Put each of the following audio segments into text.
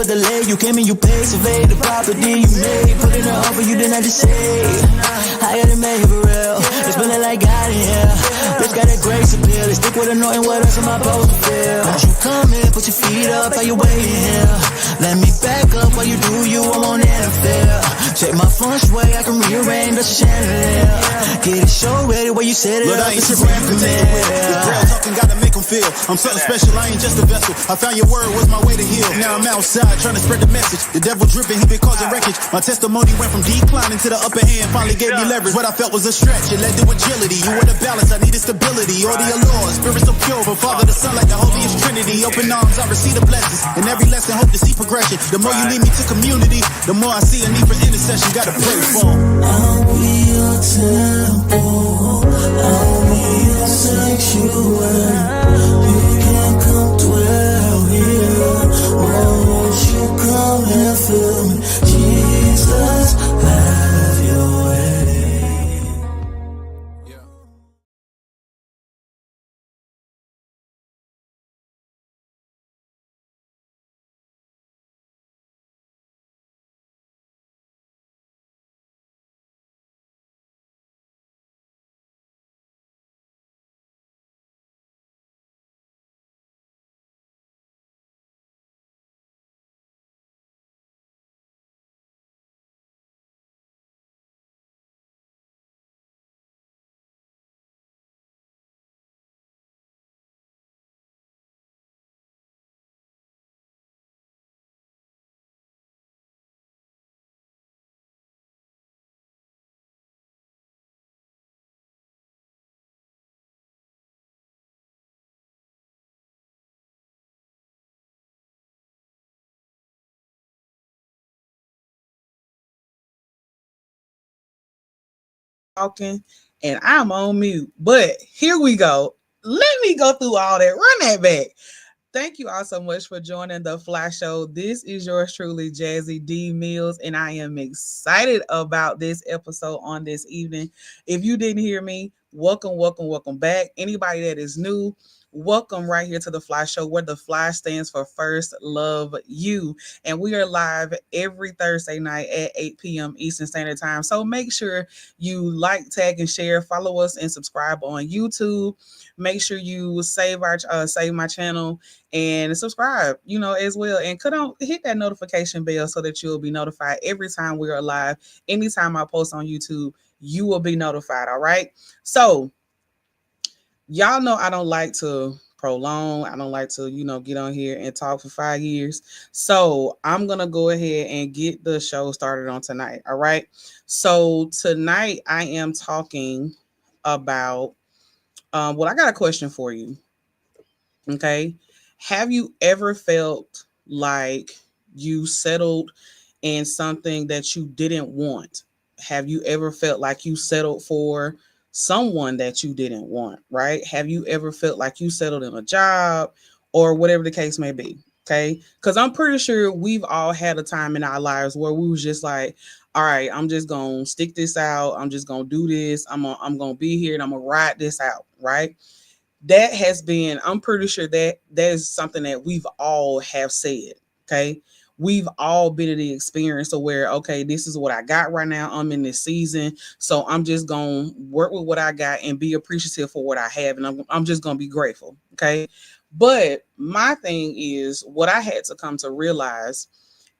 for the leg, you came and you paid. Surveyed the property you made. Put in an offer you didn't have to say. I got it made for real. It's been like God in here. Bitch got a grace appeal. They stick with a note and what else am I supposed to feel? Don't you come in, put your feet up, how you waiting here? Let me back up while you do you, I'm on NFL. Check my feng shui, I can rearrange the chandelier. Get it show ready where you set it Lord, up. I ain't Superman, can take the wheel. This braille talking gotta make them feel. I'm something special, I ain't just a vessel. I found your word was my way to heal. Now I'm outside trying to spread the message. The devil dripping, he been causing wreckage. My testimony went from declining to the upper hand, finally gave me leverage. What I felt was a stretch, it led to agility. You were the balance, I needed stability. All the allure, spirit so pure, but Father, the Son like the holiest Trinity. Open arms, I receive the blessings. In every lesson, hope to see progression. The more you lead me to community, the more I see a need for intercession. Gotta pray for. I'll be your temple, I'll be your sanctuary. You can come dwell here. Won't you come and fill me? Jesus, have your way. Talking and I'm on mute. But here we go. Let me go through all that. Run that back. Thank you all so much for joining the Fly Show. This is yours truly, Jazzy D Mills, and I am excited about this episode on this evening. If you didn't hear me, welcome, welcome, welcome back. Anybody that is new, welcome right here to the Fly Show, where the Fly stands for First Love You. And we are live every Thursday night at 8 p.m. Eastern Standard Time. So make sure you like, tag, and share. Follow us and subscribe on YouTube. Make sure you save my channel and subscribe, as well. And hit that notification bell so that you'll be notified every time we are live. Anytime I post on YouTube, you will be notified. All right. So y'all know I don't like to prolong. I don't like to, get on here and talk for 5 years. So I'm going to go ahead and get the show started on tonight. All right. So tonight I am talking about, I got a question for you. Okay. Have you ever felt like you settled in something that you didn't want? Have you ever felt like you settled for someone that you didn't want, right? Have you ever felt like you settled in a job or whatever the case may be? Okay. Because I'm pretty sure we've all had a time in our lives where we was just like, all right, I'm just going to stick this out. I'm just going to do this. I'm going to be here and I'm going to ride this out, right? That has been, I'm pretty sure that is something that we've all have said. Okay. We've all been in the experience of where, okay, this is what I got right now. I'm in this season. So I'm just going to work with what I got and be appreciative for what I have. And I'm just going to be grateful. Okay. But my thing is, what I had to come to realize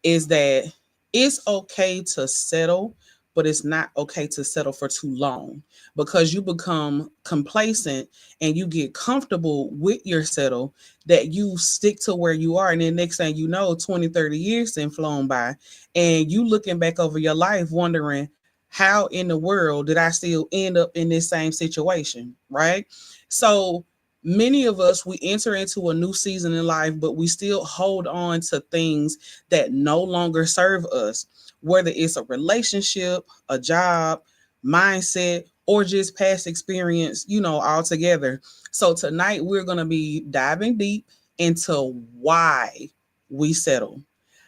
is that it's okay to settle, but it's not okay to settle for too long, because you become complacent and you get comfortable with your settle, that you stick to where you are. And then next thing you know, 20, 30 years then flown by, and you looking back over your life wondering, how in the world did I still end up in this same situation, right? So many of us, we enter into a new season in life, but we still hold on to things that no longer serve us, whether it's a relationship, a job, mindset, or just past experience, altogether. So tonight we're going to be diving deep into why we settle,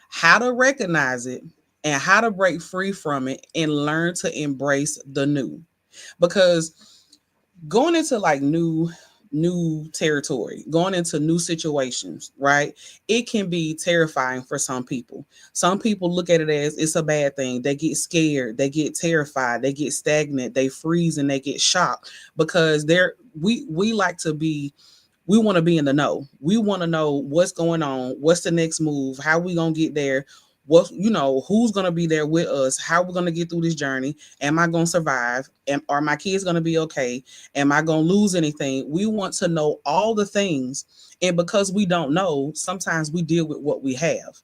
how to recognize it, and how to break free from it and learn to embrace the new. Because going into like new new territory, going into new situations, right? It can be terrifying for some people. Some people look at it as it's a bad thing. They get scared, they get terrified, they get stagnant, they freeze and they get shocked because we like to be, we want to be in the know. We want to know what's going on, what's the next move, how we going to get there, what, who's going to be there with us, how we're going to get through this journey. Am I going to survive? Are my kids going to be okay? Am I going to lose anything? We want to know all the things. And because we don't know, sometimes we deal with what we have.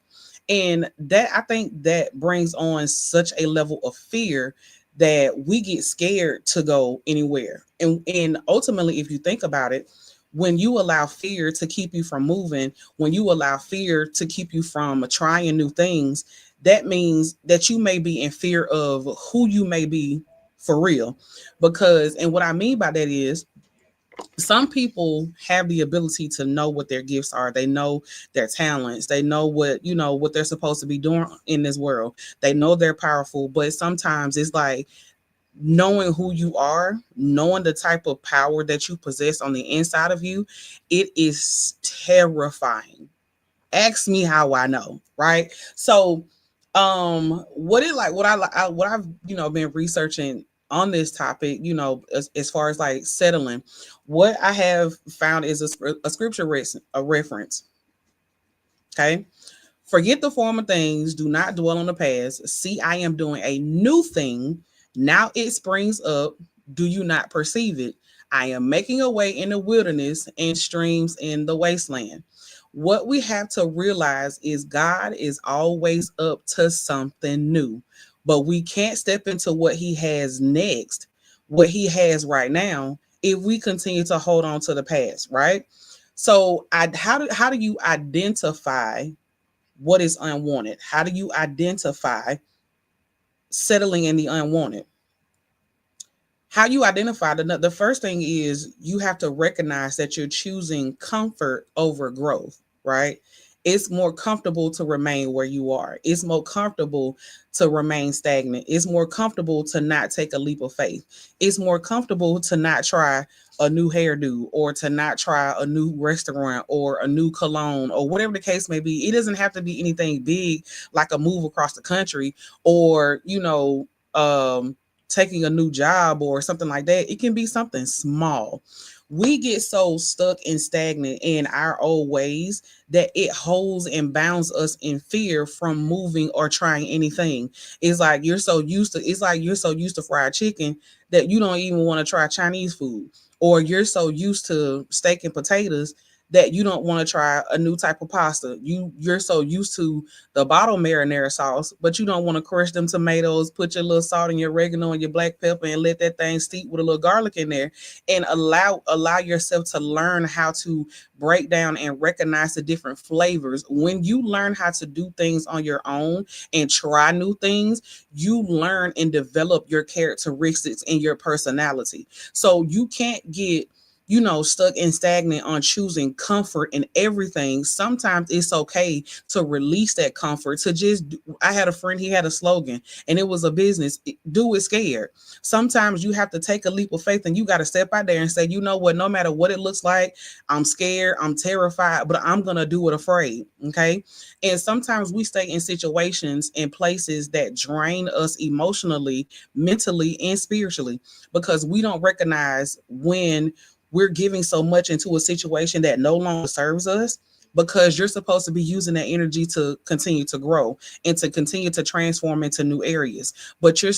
And that, I think that brings on such a level of fear that we get scared to go anywhere. And ultimately, if you think about it, when you allow fear to keep you from moving, when you allow fear to keep you from trying new things, that means that you may be in fear of who you may be for real. Because, and what I mean by that is, some people have the ability to know what their gifts are. They know their talents. They know what they're supposed to be doing in this world. They know they're powerful, but sometimes it's like knowing who you are, knowing the type of power that you possess on the inside of you, it is terrifying. Ask me how I know, right? So, what it like? What I've been researching on this topic, as far as like settling, what I have found is a scripture a reference. Okay, forget the former things, do not dwell on the past. See, I am doing a new thing. Now it springs up. Do you not perceive it? I am making a way in the wilderness and streams in the wasteland. What we have to realize is God is always up to something new, but we can't step into what He has next, what He has right now, if we continue to hold on to the past, right? So, how do you identify what is unwanted? How do you identify settling in the unwanted? How you identify the first thing is you have to recognize that you're choosing comfort over growth, right? It's more comfortable to remain where you are. It's more comfortable to remain stagnant. It's more comfortable to not take a leap of faith. It's more comfortable to not try a new hairdo or to not try a new restaurant or a new cologne or whatever the case may be. It doesn't have to be anything big like a move across the country or, taking a new job or something like that. It can be something small. We get so stuck and stagnant in our old ways that it holds and bounds us in fear from moving or trying anything. It's like you're so used to fried chicken that you don't even want to try Chinese food. Or you're so used to steak and potatoes that you don't want to try a new type of pasta. You're so used to the bottle marinara sauce, but you don't want to crush them tomatoes, put your little salt and your oregano and your black pepper and let that thing steep with a little garlic in there and allow yourself to learn how to break down and recognize the different flavors. When you learn how to do things on your own and try new things, you learn and develop your characteristics and your personality. So you can't get stuck and stagnant on choosing comfort in everything. Sometimes it's okay to release that comfort, to just, I had a friend, he had a slogan and it was a business, do it scared. Sometimes you have to take a leap of faith and you got to step out there and say, you know what, no matter what it looks like, I'm scared, I'm terrified, but I'm going to do it afraid. Okay. And sometimes we stay in situations and places that drain us emotionally, mentally, and spiritually because we don't recognize when we're giving so much into a situation that no longer serves us, because you're supposed to be using that energy to continue to grow and to continue to transform into new areas. But you're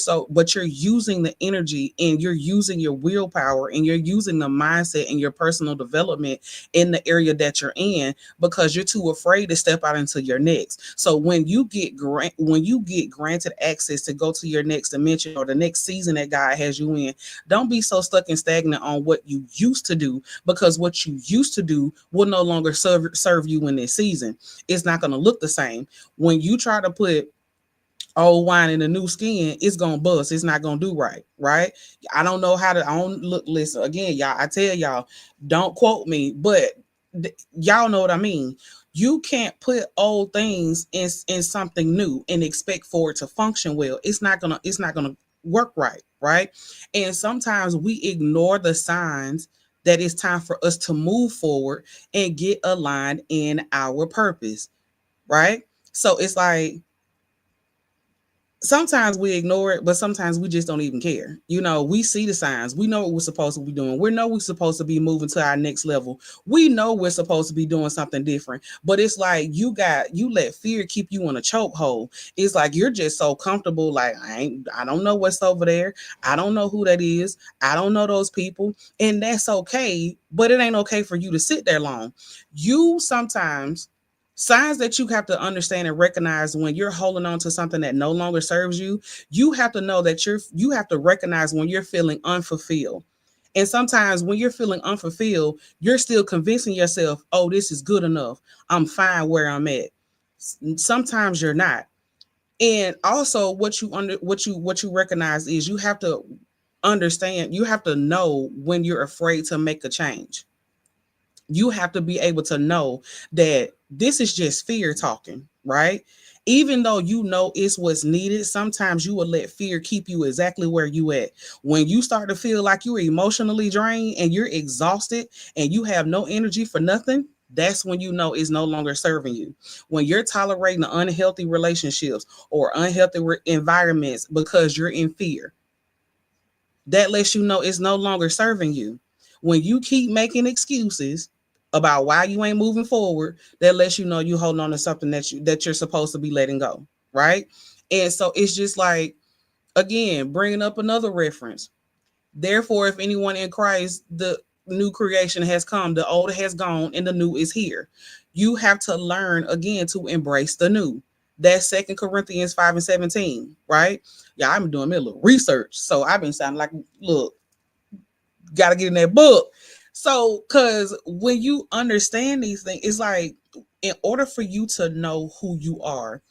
using the energy and you're using your willpower and you're using the mindset and your personal development in the area that you're in because you're too afraid to step out into your next. So when you get granted access to go to your next dimension or the next season that God has you in, don't be so stuck and stagnant on what you used to do, because what you used to do will no longer serve you in this season. It's not going to look the same. When you try to put old wine in a new skin, it's gonna bust. It's not gonna do right. I don't know how to. I don't look. Listen again, y'all. I tell y'all, don't quote me, but y'all know what I mean. You can't put old things in something new and expect for it to function well. It's not gonna. It's not gonna work right. And sometimes we ignore the signs that it's time for us to move forward and get aligned in our purpose, right? So it's like sometimes we ignore it, but sometimes we just don't even care. You know, we see the signs. We know what we're supposed to be doing. We know we're supposed to be moving to our next level. We know we're supposed to be doing something different. But it's like you let fear keep you in a chokehold. It's like you're just so comfortable. Like I don't know what's over there. I don't know who that is. I don't know those people, and that's okay. But it ain't okay for you to sit there long. You sometimes signs that you have to understand and recognize when you're holding on to something that no longer serves you. You have to know that you have to recognize when you're feeling unfulfilled. And sometimes when you're feeling unfulfilled, you're still convincing yourself, oh, this is good enough, I'm fine where I'm at. Sometimes you're not. And also what you recognize is you have to understand, you have to know when you're afraid to make a change. You have to be able to know that this is just fear talking, right? Even though you know it's what's needed, sometimes you will let fear keep you exactly where you at. When you start to feel like you're emotionally drained and you're exhausted and you have no energy for nothing, that's when you know it's no longer serving you. When you're tolerating unhealthy relationships or unhealthy environments because you're in fear, that lets you know it's no longer serving you. When you keep making excuses about why you ain't moving forward, that lets you know you holding on to something that you're supposed to be letting go, right? And so it's just like, again, bringing up another reference. Therefore, if anyone in Christ, the new creation has come, the old has gone, and the new is here. You have to learn again to embrace the new. That's Second Corinthians 5 and 17, right? Yeah, I've been doing me a little research. So I've been sounding like, look, gotta get in that book. So, cause when you understand these things, it's like in order for you to know who you are,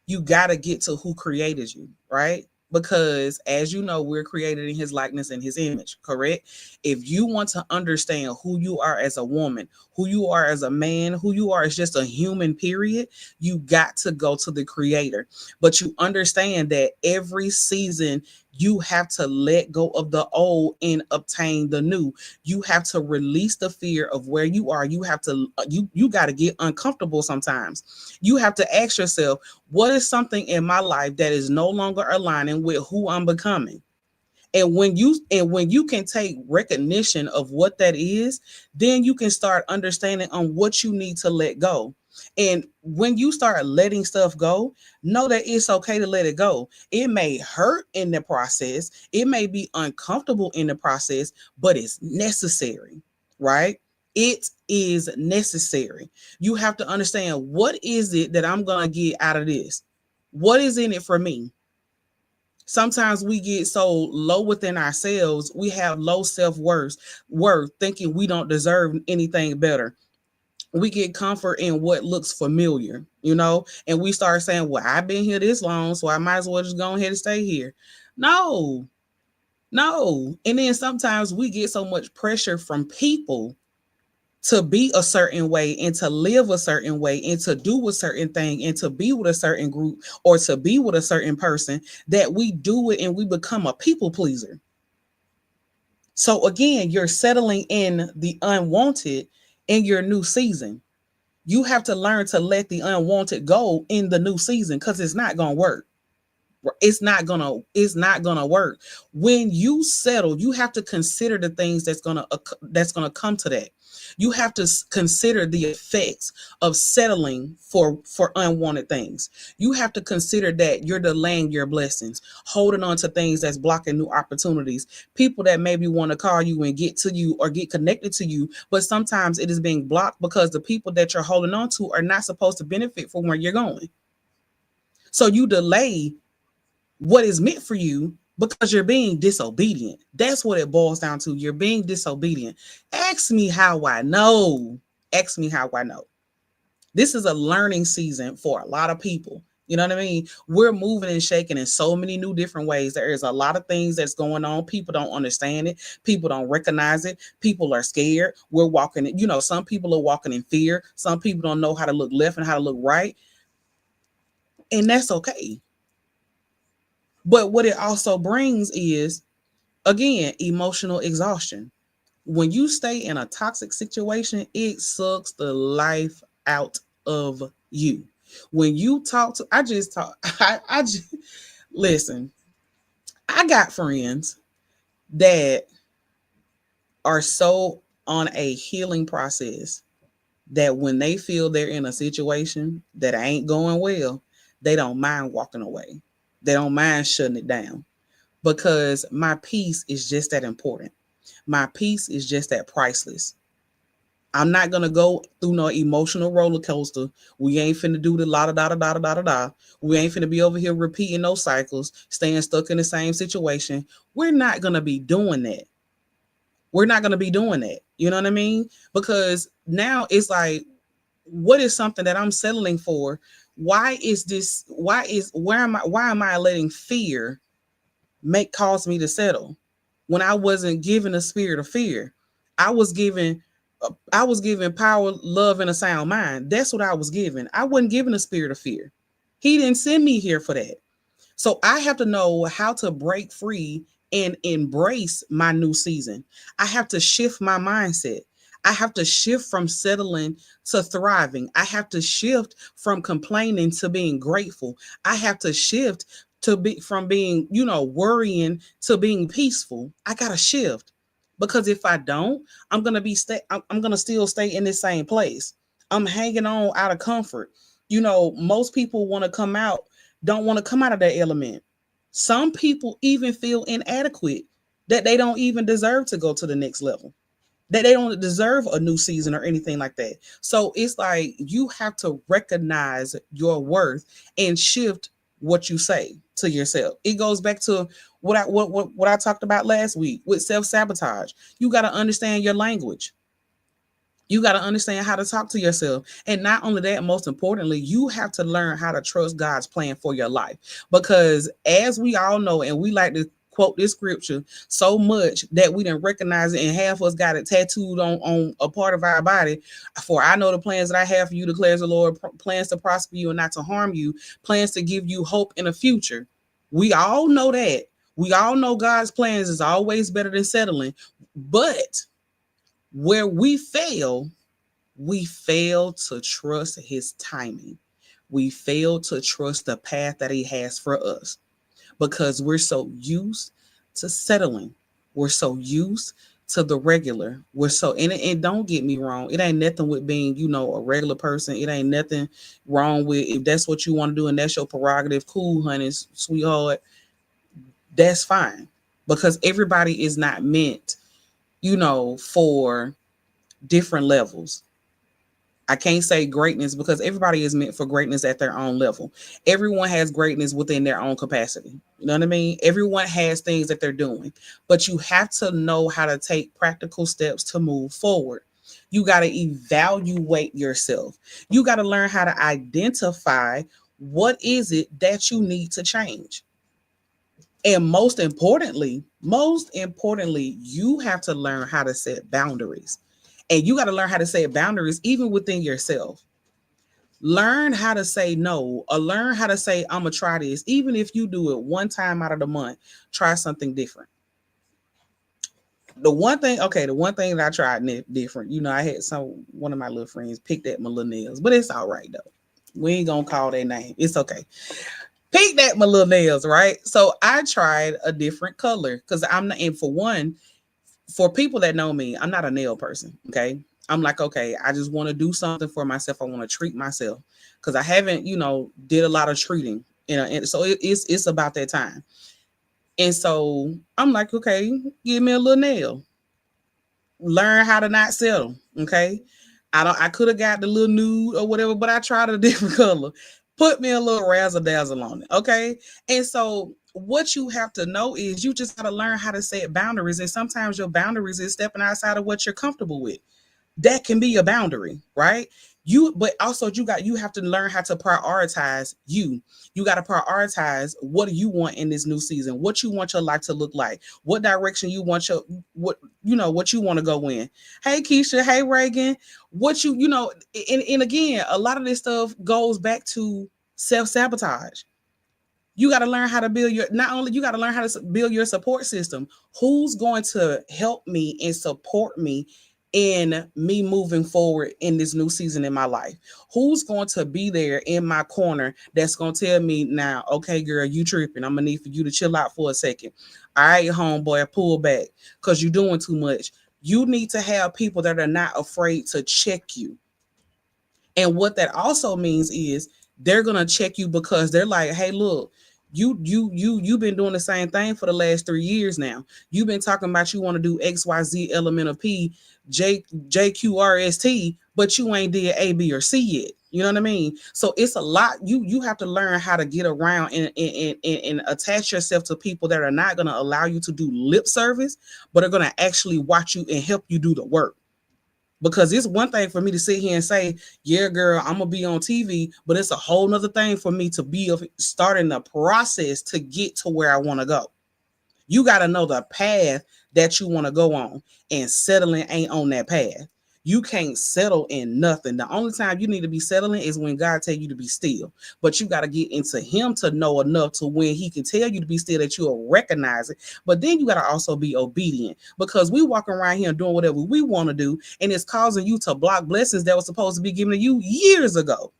you got to get to who created you, right? Because as you know, we're created in his likeness and his image, correct? If you want to understand who you are as a woman, who you are as a man, who you are as just a human, period, you got to go to the creator. But you understand that every season, you have to let go of the old and obtain the new. You have to release the fear of where you are. You have to you got to get uncomfortable sometimes. You have to ask yourself, what is something in my life that is no longer aligning with who I'm becoming? And when you can take recognition of what that is, then you can start understanding on what you need to let go. And when you start letting stuff go, know that it's okay to let it go. It may hurt in the process, it may be uncomfortable in the process, but it's necessary, right? It is necessary. You have to understand, what is it that I'm going to get out of this? What is in it for me? Sometimes we get so low within ourselves, we have low self-worth, thinking we don't deserve anything better. We get comfort in what looks familiar, and we start saying, well, I've been here this long, so I might as well just go ahead and stay here. No, no. And then sometimes we get so much pressure from people to be a certain way and to live a certain way and to do a certain thing and to be with a certain group or to be with a certain person, that we do it and we become a people pleaser. So again, you're settling in the unwanted in your new season. You have to learn to let the unwanted go in the new season, because it's not going to work. It's not gonna work. When you settle, you have to consider the things that's gonna come to that. You have to consider the effects of settling for unwanted things. You have to consider that you're delaying your blessings, holding on to things that's blocking new opportunities, people that maybe want to call you and get to you or get connected to you, but sometimes it is being blocked because the people that you're holding on to are not supposed to benefit from where you're going. So you delay what is meant for you because you're being disobedient. That's what it boils down to. You're being disobedient. Ask me how I know. Ask me how I know. This is a learning season for a lot of people. You know what I mean? We're moving and shaking in so many new different ways. There is a lot of things that's going on. People don't understand it. People don't recognize it. People are scared. We're walking, some people are walking in fear. Some people don't know how to look left and how to look right. And that's okay. But what it also brings is, again, emotional exhaustion. When you stay in a toxic situation, it sucks the life out of you. When you talk to, I just talk, I just, listen, I got friends that are so on a healing process that when they feel they're in a situation that ain't going well, they don't mind walking away. They don't mind shutting it down because my peace is just that important. My peace is just that priceless. I'm not gonna go through no emotional roller coaster. We ain't finna do the la da da da da da da da. We ain't finna be over here repeating those cycles, staying stuck in the same situation. We're not gonna be doing that. We're not gonna be doing that. You know what I mean? Because now it's like, what is something that I'm settling for? Why is this? Why am I letting fear make cause me to settle when I wasn't given a spirit of fear? I was given power, love, and a sound mind. That's what I was given. I wasn't given a spirit of fear. He didn't send me here for that. So I have to know how to break free and embrace my new season. I have to shift my mindset. I have to shift from settling to thriving. I have to shift from complaining to being grateful. I have to shift to be from being, worrying to being peaceful. I got to shift because if I don't, I'm going to still stay in the same place. I'm hanging on out of comfort. Most people want to come out don't want to come out of that element. Some people even feel inadequate, that they don't even deserve to go to the next level, that they don't deserve a new season or anything like that. So it's like you have to recognize your worth and shift what you say to yourself. It goes back to what I talked about last week with self-sabotage. You got to understand your language. You got to understand how to talk to yourself. And not only that, most importantly, you have to learn how to trust God's plan for your life. Because as we all know, and we like to quote this scripture so much that we didn't recognize it, and half of us got it tattooed on a part of our body. For I know the plans that I have for you, declares the Lord, plans to prosper you and not to harm you, plans to give you hope in the future. We all know that. We all know God's plans is always better than settling. But where we fail to trust his timing. We fail to trust the path that he has for us because we're so used to settling. We're so used to the regular. And don't get me wrong, it ain't nothing with being, a regular person. It ain't nothing wrong with if that's what you want to do and that's your prerogative. Cool, honey, sweetheart. That's fine because everybody is not meant, for different levels. I can't say greatness because everybody is meant for greatness at their own level. Everyone has greatness within their own capacity. You know what I mean? Everyone has things that they're doing, but you have to know how to take practical steps to move forward. You got to evaluate yourself. You got to learn how to identify what is it that you need to change. And most importantly, you have to learn how to set boundaries. And you got to learn how to set boundaries even within yourself. Learn how to say no, or learn how to say, I'm going to try this. Even if you do it one time out of the month, try something different. The one thing that I tried different, I had one of my little friends picked at my little nails, but it's all right though. We ain't going to call their name. It's okay. Picked at my little nails, right? So I tried a different color because I'm not, and for one, for people that know me, I'm not a nail person. Okay. I'm like, okay, I just want to do something for myself. I want to treat myself because I haven't, did a lot of treating, and so it's about that time. And so I'm like, okay, give me a little nail. Learn how to not settle. Okay. I could have got the little nude or whatever, but I tried a different color. Put me a little razzle dazzle on it. Okay. And so what you have to know is you just got to learn how to set boundaries. And sometimes your boundaries is stepping outside of what you're comfortable with. That can be a boundary, right? But also you have to learn how to prioritize you. You got to prioritize what do you want in this new season, what you want your life to look like, what direction you want what you want to go in. Hey Keisha, hey Reagan, and again, a lot of this stuff goes back to self-sabotage. You got to learn how to build your, not only you got to learn how to build your support system. Who's going to help me and support me in me moving forward in this new season in my life? Who's going to be there in my corner that's going to tell me now, okay, girl, you tripping. I'm going to need for you to chill out for a second. All right, homeboy, pull back because you're doing too much. You need to have people that are not afraid to check you. And what that also means is they're gonna check you because they're like, hey, look, you've been doing the same thing for the last 3 years now. You've been talking about you want to do XYZ element of P, JQRST, but you ain't did A, B, or C yet. You know what I mean? So it's a lot. You have to learn how to get around and attach yourself to people that are not gonna allow you to do lip service, but are gonna actually watch you and help you do the work. Because it's one thing for me to sit here and say, yeah, girl, I'm gonna be on TV, but it's a whole nother thing for me to be starting the process to get to where I want to go. You got to know the path that you want to go on, and settling ain't on that path. You can't settle in nothing. The only time you need to be settling is when God tell you to be still. But you got to get into him to know enough to when he can tell you to be still that you'll recognize it. But then you got to also be obedient, because we walking around here doing whatever we want to do, and it's causing you to block blessings that was supposed to be given to you years ago.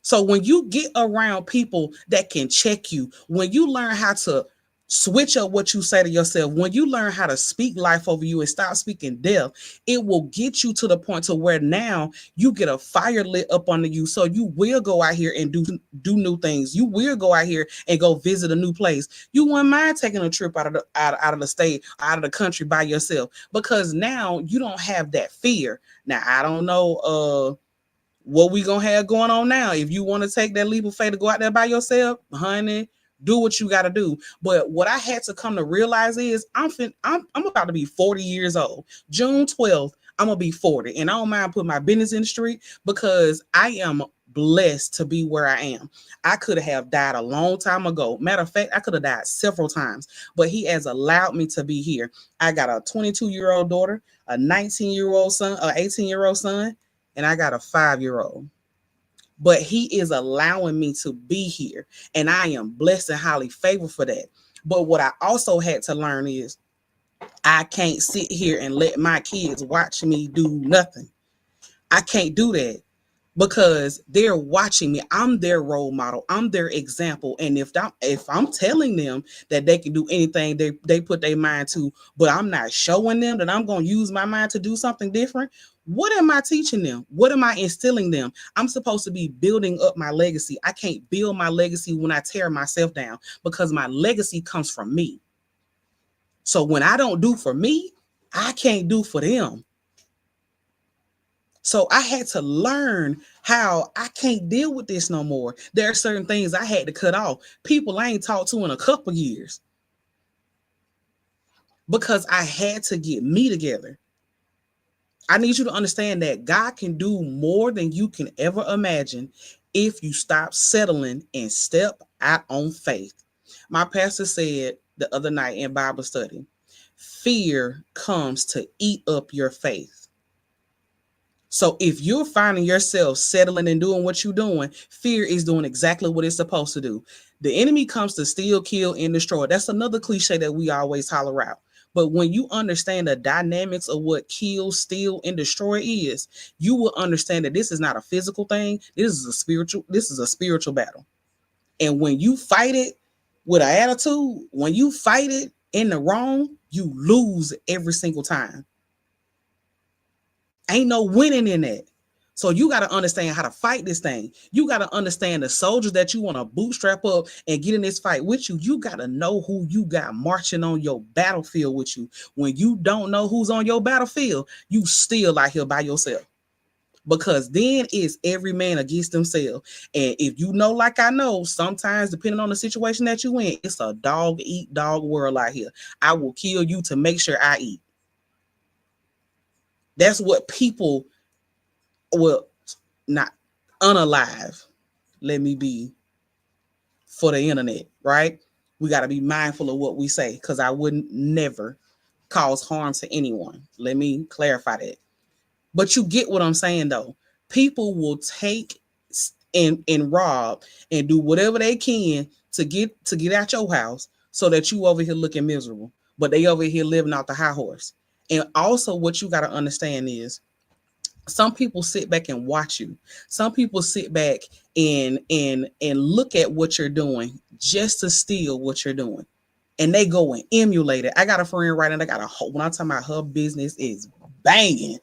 So when you get around people that can check you, when you learn how to switch up what you say to yourself, when you learn how to speak life over you and stop speaking death, it will get you to the point to where now you get a fire lit up under you. So you will go out here and do new things. You will go out here and go visit a new place. You wouldn't mind taking a trip out of the state, out of the country by yourself, because now you don't have that fear. Now, I don't know what we gonna have going on now. If you want to take that leap of faith to go out there by yourself, honey, do what you got to do. But what I had to come to realize is I'm about to be 40 years old. June 12th, I'm gonna be 40, and I don't mind putting my business in the street because I am blessed to be where I am. I could have died a long time ago. Matter of fact, I could have died several times, but he has allowed me to be here. I got a 22-year-old daughter, a 19-year-old son, an 18-year-old son, and I got a 5-year-old. But he is allowing me to be here, and I am blessed and highly favored for that. But what I also had to learn is I can't sit here and let my kids watch me do nothing. I can't do that, because they're watching me. I'm their role model. I'm their example. And if I'm telling them that they can do anything they put their mind to, but I'm not showing them that I'm going to use my mind to do something different, what am I teaching them? What am I instilling them? I'm supposed to be building up my legacy. I can't build my legacy when I tear myself down, because my legacy comes from me. So when I don't do for me, I can't do for them. So I had to learn how I can't deal with this no more. There are certain things I had to cut off. People I ain't talked to in a couple years, because I had to get me together. I need you to understand that God can do more than you can ever imagine if you stop settling and step out on faith. My pastor said the other night in Bible study, fear comes to eat up your faith. So if you're finding yourself settling and doing what you're doing, fear is doing exactly what it's supposed to do. The enemy comes to steal, kill, and destroy. That's another cliche that we always holler out. But when you understand the dynamics of what kill, steal, and destroy is, you will understand that this is not a physical thing. This is a spiritual battle. And when you fight it with an attitude, when you fight it in the wrong, you lose every single time. Ain't no winning in that. So you got to understand how to fight this thing. You got to understand the soldiers that you want to bootstrap up and get in this fight with you. You got to know who you got marching on your battlefield with you. When you don't know who's on your battlefield, you still out here by yourself. Because then it's every man against themselves. And if you know, like I know, sometimes depending on the situation that you in, it's a dog eat dog world out here. I will kill you to make sure I eat. That's what people will not unalive. Let me be for the internet, right? We got to be mindful of what we say, because I wouldn't never cause harm to anyone. Let me clarify that. But you get what I'm saying, though. People will take and rob and do whatever they can to get out your house so that you over here looking miserable, but they over here living out the high horse. And also what you got to understand is some people sit back and watch you. Some people sit back and look at what you're doing just to steal what you're doing. And they go and emulate it. I got a friend right now. I got a whole, when I'm talking about her business is banging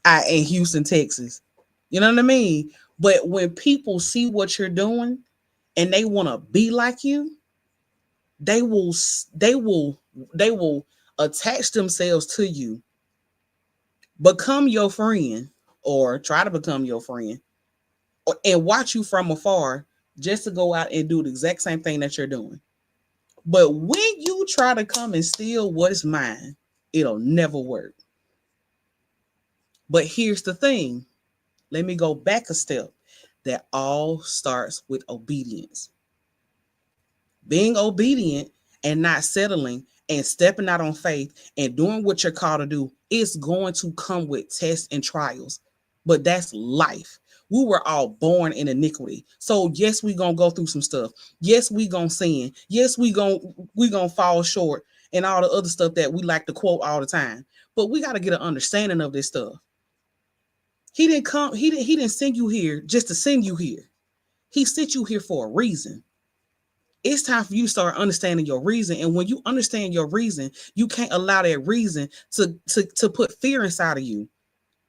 out in Houston, Texas. You know what I mean? But when people see what you're doing and they want to be like you, they will they will they will attach themselves to you, become your friend, or try to become your friend, and watch you from afar just to go out and do the exact same thing that you're doing. But when you try to come and steal what's mine, it'll never work. But here's the thing. Let me go back a step. That all starts with obedience. Being obedient and not settling and stepping out on faith and doing what you're called to do is going to come with tests and trials. But that's life. We were all born in iniquity. So yes, we gonna go through some stuff. Yes, we gonna sin. Yes, we gonna fall short and all the other stuff that we like to quote all the time. But we got to get an understanding of this stuff. He didn't come, he didn't send you here just to send you here. He sent you here for a reason. It's time for you to start understanding your reason. And when you understand your reason, you can't allow that reason to put fear inside of you.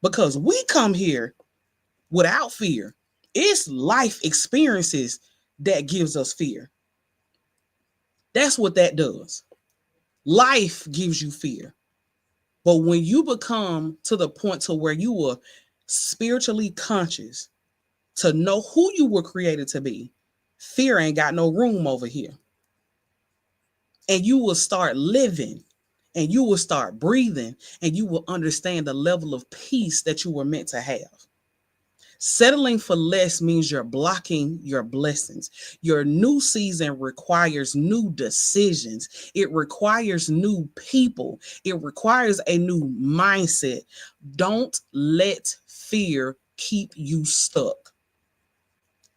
Because we come here without fear. It's life experiences that gives us fear. That's what that does. Life gives you fear. But when you become to the point to where you are spiritually conscious, to know who you were created to be, fear ain't got no room over here. And you will start living, and you will start breathing, and you will understand the level of peace that you were meant to have. Settling for less means you're blocking your blessings. Your new season requires new decisions. It requires new people. It requires a new mindset. Don't let fear keep you stuck.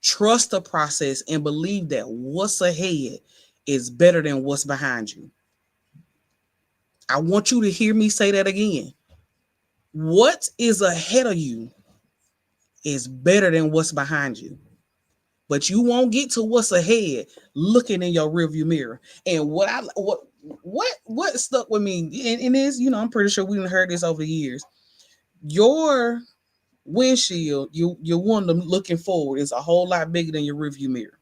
Trust the process and believe that what's ahead is better than what's behind you. I want you to hear me say that again. What is ahead of you is better than what's behind you. But you won't get to what's ahead looking in your rearview mirror. And what stuck with me, and is, I'm pretty sure we've heard this over the years. Your windshield, your one looking forward, is a whole lot bigger than your rearview mirror.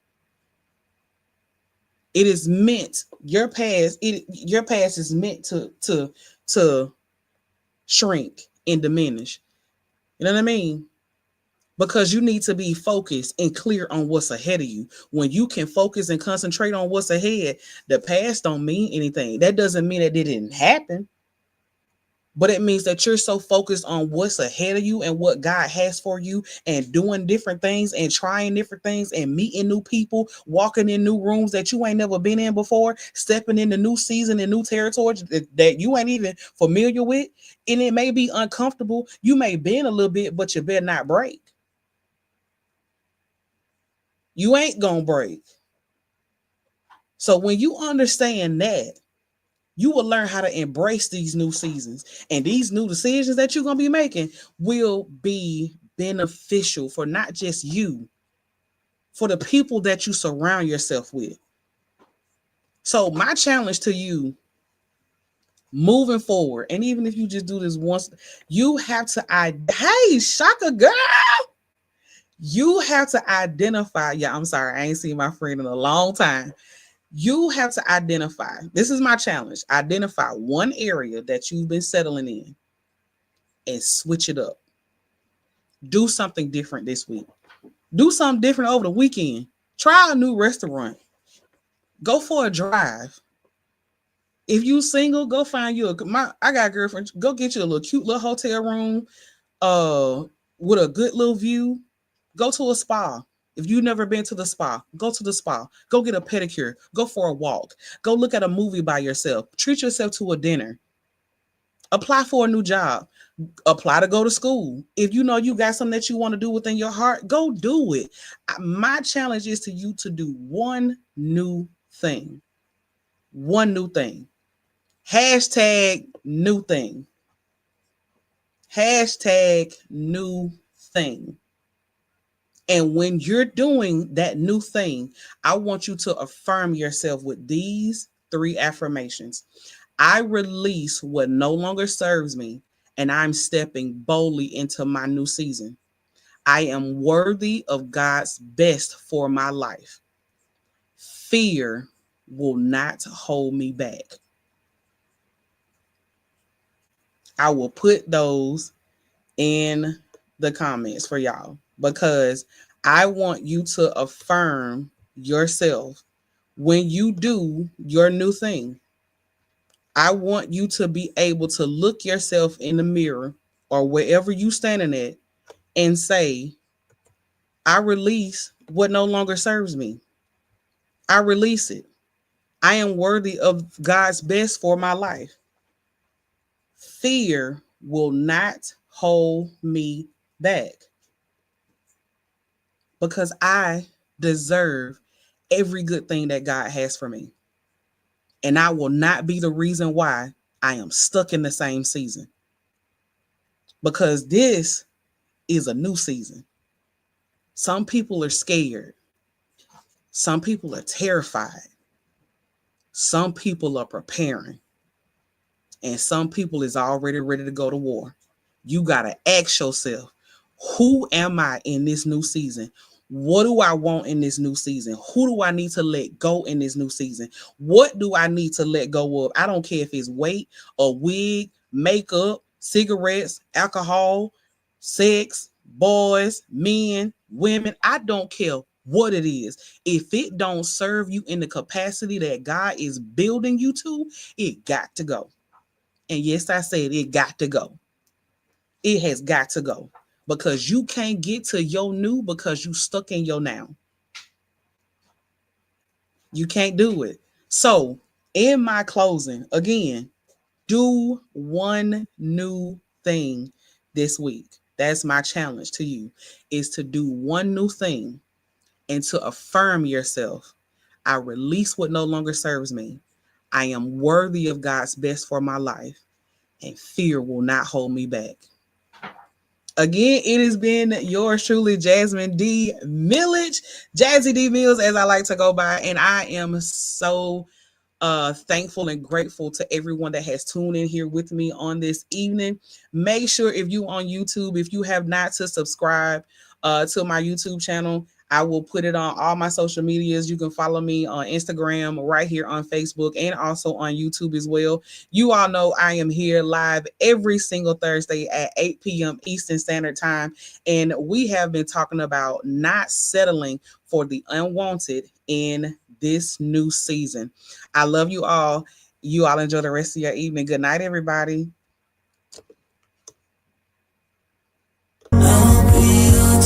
It is meant, your past is meant to shrink and diminish. You know what I mean? Because you need to be focused and clear on what's ahead of you. When you can focus and concentrate on what's ahead, the past don't mean anything. That doesn't mean that it didn't happen. But it means that you're so focused on what's ahead of you and what God has for you, and doing different things and trying different things and meeting new people, walking in new rooms that you ain't never been in before, stepping into new season and new territory that you ain't even familiar with. And it may be uncomfortable. You may bend a little bit, but you better not break. You ain't gonna break. So when you understand that, you will learn how to embrace these new seasons, and these new decisions that you're going to be making will be beneficial for not just you, for the people that you surround yourself with. So my challenge to you moving forward, and even if you just do this once, you have to, hey, Shaka girl, you have to identify. Yeah, I'm sorry, I ain't seen my friend in a long time. You have to identify. This is my challenge. Identify one area that you've been settling in and switch it up. Do something different this week. Do something different over the weekend. Try a new restaurant. Go for a drive. If you single, go find you I got a girlfriend. Go get you a little cute little hotel room with a good little view. Go to a spa. If you've never been to the spa, go to the spa. Go get a pedicure. Go for a walk. Go look at a movie by yourself. Treat yourself to a dinner. Apply for a new job. Apply to go to school. If you know you got something that you want to do within your heart, go do it. My challenge is to you to do one new thing. One new thing. Hashtag new thing. Hashtag new thing. And when you're doing that new thing, I want you to affirm yourself with these three affirmations. I release what no longer serves me, and I'm stepping boldly into my new season. I am worthy of God's best for my life. Fear will not hold me back. I will put those in the comments for y'all because I want you to affirm yourself when you do your new thing. I want you to be able to look yourself in the mirror or wherever you standing at and say, I release what no longer serves me. I release it. I am worthy of God's best for my life. Fear will not hold me back because I deserve every good thing that God has for me. And I will not be the reason why I am stuck in the same season because this is a new season. Some people are scared. Some people are terrified. Some people are preparing. And some people is already ready to go to war. You got to ask yourself, who am I in this new season? What do I want in this new season? Who do I need to let go in this new season? What do I need to let go of? I don't care if it's weight, a wig, makeup, cigarettes, alcohol, sex, boys, men, women. I don't care what it is. If it don't serve you in the capacity that God is building you to, it got to go. And yes, I said it got to go. It has got to go because you can't get to your new because you stuck in your now. You can't do it. So, in my closing, again, do one new thing this week. That's my challenge to you is to do one new thing and to affirm yourself. I release what no longer serves me. I am worthy of God's best for my life, and fear will not hold me back. Again, it has been yours truly, Jasmine D. Millage, Jazzy D. Mills, as I like to go by. And I am so thankful and grateful to everyone that has tuned in here with me on this evening. Make sure if you on YouTube, if you have not to subscribe to my YouTube channel, I will put it on all my social medias. You can follow me on Instagram, right here on Facebook, and also on YouTube as well. You all know I am here live every single Thursday at 8 p.m. Eastern Standard Time. And we have been talking about not settling for the unwanted in this new season. I love you all. You all enjoy the rest of your evening. Good night, everybody. I'll be your